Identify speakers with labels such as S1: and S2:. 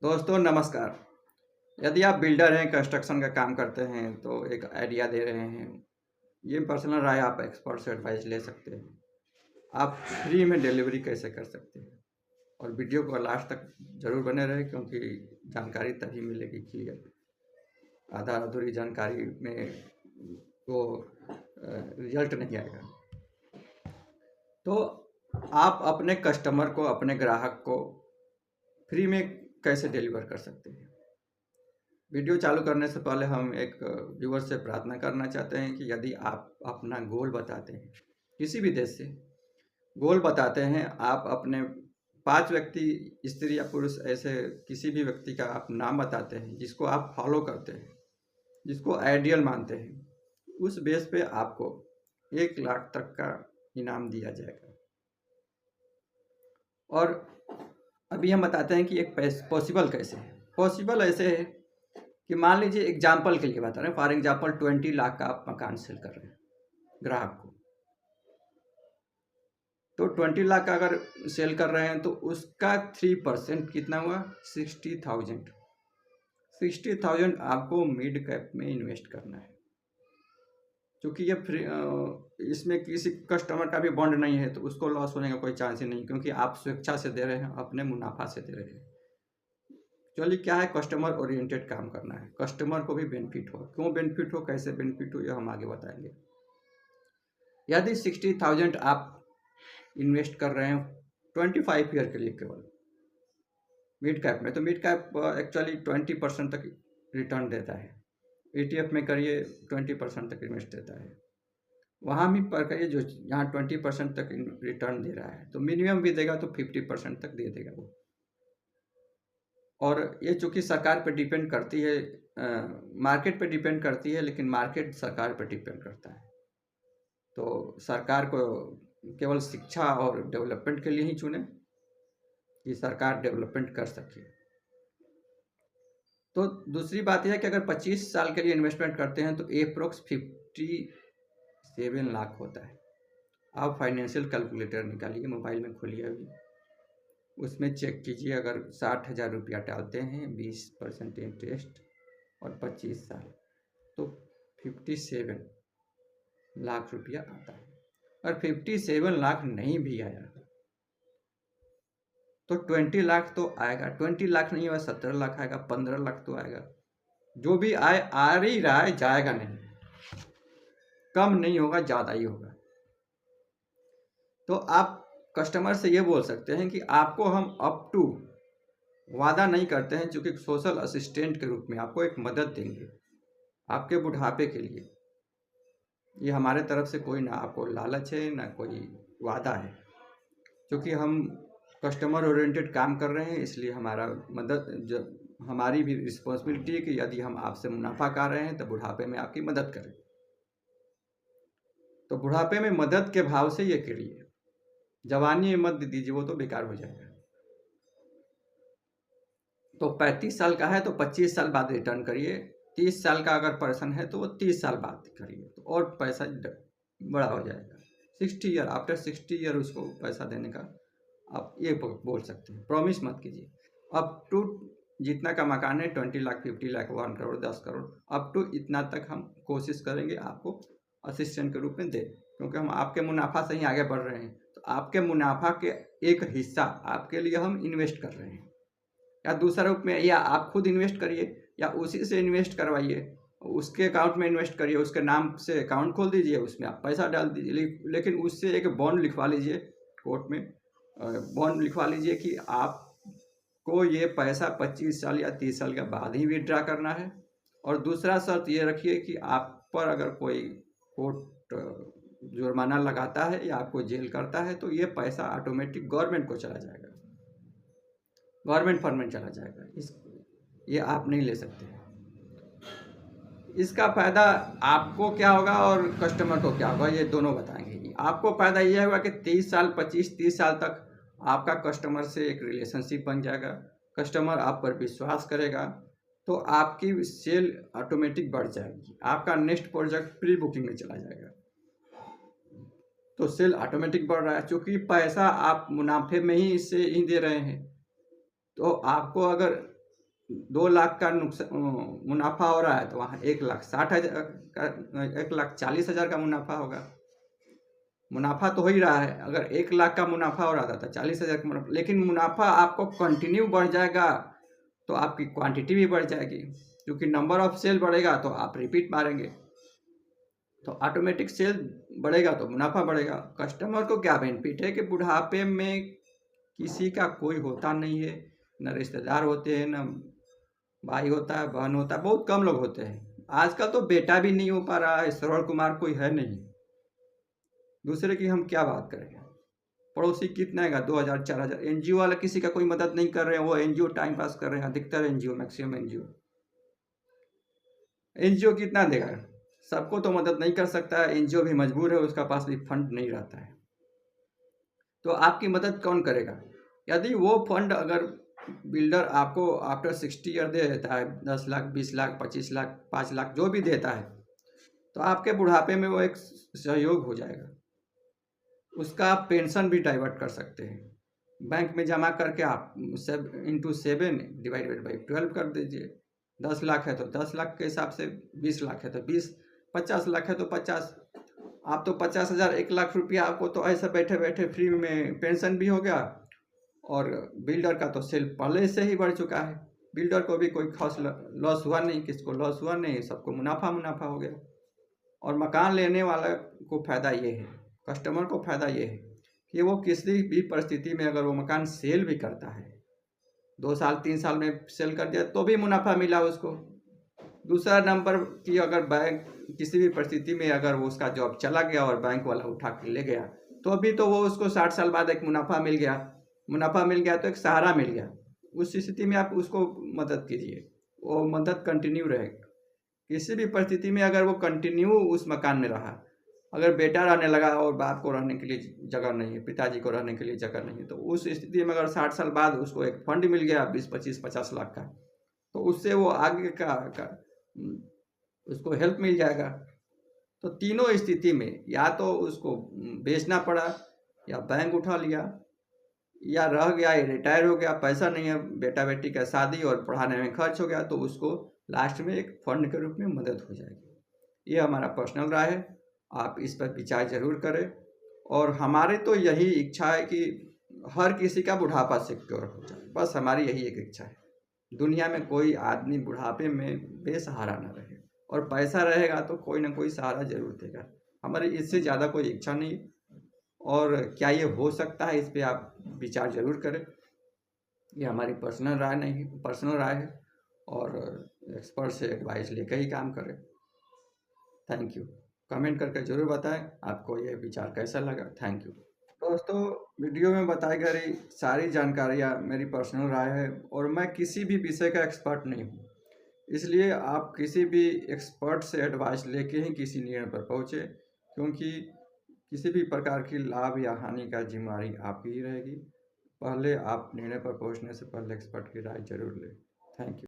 S1: दोस्तों नमस्कार। यदि आप बिल्डर हैं, कंस्ट्रक्शन का काम करते हैं तो एक आइडिया दे रहे हैं। ये पर्सनल राय, आप एक्सपर्ट से एडवाइस ले सकते हैं। आप फ्री में डिलीवरी कैसे कर सकते हैं, और वीडियो को लास्ट तक जरूर बने रहे क्योंकि जानकारी तभी मिलेगी क्लियर। आधा अधूरी जानकारी में वो रिजल्ट नहीं आएगा। तो आप अपने कस्टमर को, अपने ग्राहक को फ्री में कैसे डिलीवर कर सकते हैं। वीडियो चालू करने से पहले हम एक व्यूअर से प्रार्थना करना चाहते हैं कि यदि आप अपना गोल बताते हैं, किसी भी देश से गोल बताते हैं, आप अपने 5 व्यक्ति, स्त्री या पुरुष, ऐसे किसी भी व्यक्ति का आप नाम बताते हैं जिसको आप फॉलो करते हैं, जिसको आइडियल मानते हैं, उस बेस पे आपको 1 लाख तक का इनाम दिया जाएगा। और अभी हम बताते हैं कि एक पॉसिबल कैसे है। पॉसिबल ऐसे है कि मान लीजिए, एग्जाम्पल के लिए बता रहे हैं, फॉर एग्जाम्पल 20 लाख का आप मकान सेल कर रहे हैं ग्राहक को। तो 20 लाख का अगर सेल कर रहे हैं तो उसका 3% कितना हुआ? 60,000। 60,000 आपको मिड कैप में इन्वेस्ट करना है। क्योंकि ये फ्री, इसमें किसी कस्टमर का भी बॉन्ड नहीं है तो उसको लॉस होने का कोई चांस ही नहीं, क्योंकि आप स्वेच्छा से दे रहे हैं, अपने मुनाफा से दे रहे हैं। चलिए, क्या है, कस्टमर ओरिएंटेड काम करना है, कस्टमर को भी बेनिफिट हो। क्यों बेनिफिट हो, कैसे बेनिफिट हो, ये हम आगे बताएंगे। यदि 60,000 आप इन्वेस्ट कर रहे हैं 25 ईयर के लिए केवल मिड कैप में, तो मिड कैप एक्चुअली 20% तक रिटर्न देता है। ETF में करिए 20% तक इन्वेस्ट देता है। वहाँ भी पर करिए जो यहाँ 20% तक रिटर्न दे रहा है, तो मिनिमम भी देगा तो 50% तक दे देगा वो। और ये चूँकि सरकार पे डिपेंड करती है, मार्केट पे डिपेंड करती है, लेकिन मार्केट सरकार पे डिपेंड करता है। तो सरकार को केवल शिक्षा और डेवलपमेंट के लिए ही चुने कि सरकार डेवलपमेंट कर सके। तो दूसरी बात यह है कि अगर 25 साल के लिए इन्वेस्टमेंट करते हैं तो अप्रोक्स 57 लाख होता है। आप फाइनेंशियल कैलकुलेटर निकालिए, मोबाइल में खोलिए अभी, उसमें चेक कीजिए। अगर 60,000 रुपया डालते हैं, 20% इंटरेस्ट और 25 साल, तो 57 लाख रुपया आता है। और 57 लाख नहीं भी आया तो 20 लाख तो आएगा। 20 लाख नहीं होगा, 17 लाख आएगा, 15 लाख तो आएगा। जो भी आए, आ ही रहा है, जाएगा नहीं, कम नहीं होगा, ज़्यादा ही होगा। तो आप कस्टमर से ये बोल सकते हैं कि आपको हम अप टू, वादा नहीं करते हैं, चूँकि सोशल असिस्टेंट के रूप में आपको एक मदद देंगे आपके बुढ़ापे के लिए। ये हमारे तरफ से कोई ना आपको लालच है, ना कोई वादा है। क्योंकि हम कस्टमर ओरिएंटेड काम कर रहे हैं, इसलिए हमारा हमारी भी रिस्पॉन्सिबिलिटी है कि यदि हम आपसे मुनाफा कर रहे हैं तो बुढ़ापे में आपकी मदद करें। तो बुढ़ापे में मदद के भाव से ये करिए। जवानी में मत दीजिए, वो तो बेकार हो जाएगा। तो 35 साल का है तो 25 साल बाद रिटर्न करिए। 30 साल का अगर पर्सन है तो वो 30 साल बाद करिए, तो और पैसा बड़ा हो जाएगा। 60 ईयर, आफ्टर 60 ईयर उसको पैसा देने का आप ये बोल सकते हैं। प्रॉमिस मत कीजिए। अप टू जितना का मकान है, 20 लाख, 50 लाख, 1 करोड़, 10 करोड़, अप टू इतना तक हम कोशिश करेंगे आपको असिस्टेंट के रूप में दें, क्योंकि हम आपके मुनाफा से ही आगे बढ़ रहे हैं। तो आपके मुनाफा के एक हिस्सा आपके लिए हम इन्वेस्ट कर रहे हैं, या दूसरा रूप में, या आप खुद इन्वेस्ट करिए या उसी से इन्वेस्ट करवाइए, उसके अकाउंट में इन्वेस्ट करिए, उसके नाम से अकाउंट खोल दीजिए, उसमें आप पैसा डाल दीजिए। लेकिन उससे एक बॉन्ड लिखवा लीजिए कोर्ट में, बॉन्ड लिखवा लीजिए कि आपको ये पैसा 25 साल या 30 साल के बाद ही विड्रा करना है। और दूसरा शर्त ये रखिए कि आप पर अगर कोई कोर्ट जुर्माना लगाता है या आपको जेल करता है तो ये पैसा ऑटोमेटिक गवर्नमेंट को चला जाएगा, गवर्नमेंट फंड में चला जाएगा। ये आप नहीं ले सकते। इसका फ़ायदा आपको क्या होगा और कस्टमर को क्या होगा, ये दोनों बताएंगे। आपको फ़ायदा ये होगा कि 30 साल, 25-30 साल तक आपका कस्टमर से एक रिलेशनशिप बन जाएगा, कस्टमर आप पर विश्वास करेगा, तो आपकी सेल ऑटोमेटिक बढ़ जाएगी, आपका नेक्स्ट प्रोजेक्ट प्री बुकिंग में चला जाएगा। तो सेल ऑटोमेटिक बढ़ रहा है, क्योंकि पैसा आप मुनाफे में ही इससे ही दे रहे हैं। तो आपको अगर 2 लाख का मुनाफा हो रहा है तो वहाँ 1,60,000 का 1,40,000 का मुनाफा होगा। मुनाफा तो हो ही रहा है। अगर 1 लाख का मुनाफा हो रहा था तो 40,000 का मुनाफा, लेकिन मुनाफा आपको कंटिन्यू बढ़ जाएगा तो आपकी क्वांटिटी भी बढ़ जाएगी, क्योंकि नंबर ऑफ सेल बढ़ेगा तो आप रिपीट मारेंगे, तो ऑटोमेटिक सेल बढ़ेगा तो मुनाफा बढ़ेगा। कस्टमर को क्या बेनिफिट है कि बुढ़ापे में किसी का कोई होता नहीं है, न रिश्तेदार होते हैं, न भाई होता है, बहन होता है, बहुत कम लोग होते हैं। आजकल तो बेटा भी नहीं हो पा रहा है, श्रवण कुमार कोई है नहीं, दूसरे की हम क्या बात करेंगे। पड़ोसी कितना है, 2,000 4,000। एनजीओ वाला किसी का कोई मदद नहीं कर रहे हैं, वो एनजीओ टाइम पास कर रहे हैं, अधिकतर एनजीओ, मैक्सिमम एनजीओ। एनजीओ कितना देगा, सबको तो मदद नहीं कर सकता है, एनजीओ भी मजबूर है, उसका पास भी फंड नहीं रहता है, तो आपकी मदद कौन करेगा। यदि वो फंड अगर बिल्डर आपको आफ्टर 60 ईयर दे देता है, 10 लाख 20 लाख 25 लाख 5 लाख जो भी देता है, तो आपके बुढ़ापे में वो एक सहयोग हो जाएगा। उसका आप पेंशन भी डाइवर्ट कर सकते हैं, बैंक में जमा करके आप ×7 डिवाइडेड बाई 12 कर दीजिए। 10 लाख है तो 10 लाख के हिसाब से, 20 लाख है तो 20, 50 लाख है तो 50। आप तो 50,000 1 लाख रुपया आपको तो ऐसे बैठे बैठे फ्री में पेंशन भी हो गया, और बिल्डर का तो सेल पहले से ही बढ़ चुका है, बिल्डर को भी कोई खास लॉस हुआ नहीं, किसको लॉस हुआ नहीं, सबको मुनाफा मुनाफा हो गया। और मकान लेने वाला को फ़ायदा ये है, कस्टमर को फ़ायदा ये है कि वो किसी भी परिस्थिति में अगर वो मकान सेल भी करता है, 2 साल 3 साल में सेल कर दिया तो भी मुनाफा मिला उसको। दूसरा नंबर कि अगर बैंक किसी भी परिस्थिति में अगर वो उसका जॉब चला गया और बैंक वाला उठा के ले गया, तो अभी तो वो उसको 60 साल बाद एक मुनाफा मिल गया, मुनाफा मिल गया तो एक सहारा मिल गया। उस स्थिति में आप उसको मदद कीजिए, वो मदद कंटिन्यू रहेगा। किसी भी परिस्थिति में अगर वो कंटिन्यू उस मकान में रहा, अगर बेटा रहने लगा और बाप को रहने के लिए जगह नहीं है, पिताजी को रहने के लिए जगह नहीं है, तो उस स्थिति में अगर 60 साल बाद उसको एक फंड मिल गया 20 25 50 लाख का, तो उससे वो आगे का उसको हेल्प मिल जाएगा। तो तीनों स्थिति में या तो उसको बेचना पड़ा, या बैंक उठा लिया, या रह गया, या रिटायर हो गया, पैसा नहीं है, बेटा बेटी का शादी और पढ़ाने में खर्च हो गया, तो उसको लास्ट में एक फंड के रूप में मदद हो जाएगी। ये हमारा पर्सनल राय है, आप इस पर विचार जरूर करें। और हमारी तो यही इच्छा है कि हर किसी का बुढ़ापा सिक्योर हो जाए, बस हमारी यही एक इच्छा है। दुनिया में कोई आदमी बुढ़ापे में बेसहारा ना रहे, और पैसा रहेगा तो कोई ना कोई सहारा जरूर देगा। हमारी इससे ज़्यादा कोई इच्छा नहीं। और क्या ये हो सकता है, इस पर आप विचार जरूर करें। ये हमारी पर्सनल राय नहीं, पर्सनल राय है, और एक्सपर्ट से एडवाइस लेकर ही काम करें। Thank you. कमेंट करके ज़रूर बताएं आपको ये विचार कैसा लगा। Thank you. दोस्तों, वीडियो में बताई गई सारी जानकारियाँ मेरी पर्सनल राय है, और मैं किसी भी विषय का एक्सपर्ट नहीं हूँ, इसलिए आप किसी भी एक्सपर्ट से एडवाइस लेके ही किसी निर्णय पर पहुँचे, क्योंकि किसी भी प्रकार की लाभ या हानि का जिम्मेदारी आपकी ही रहेगी। पहले आप निर्णय पर पहुँचने से पहले एक्सपर्ट की राय जरूर लें। Thank you.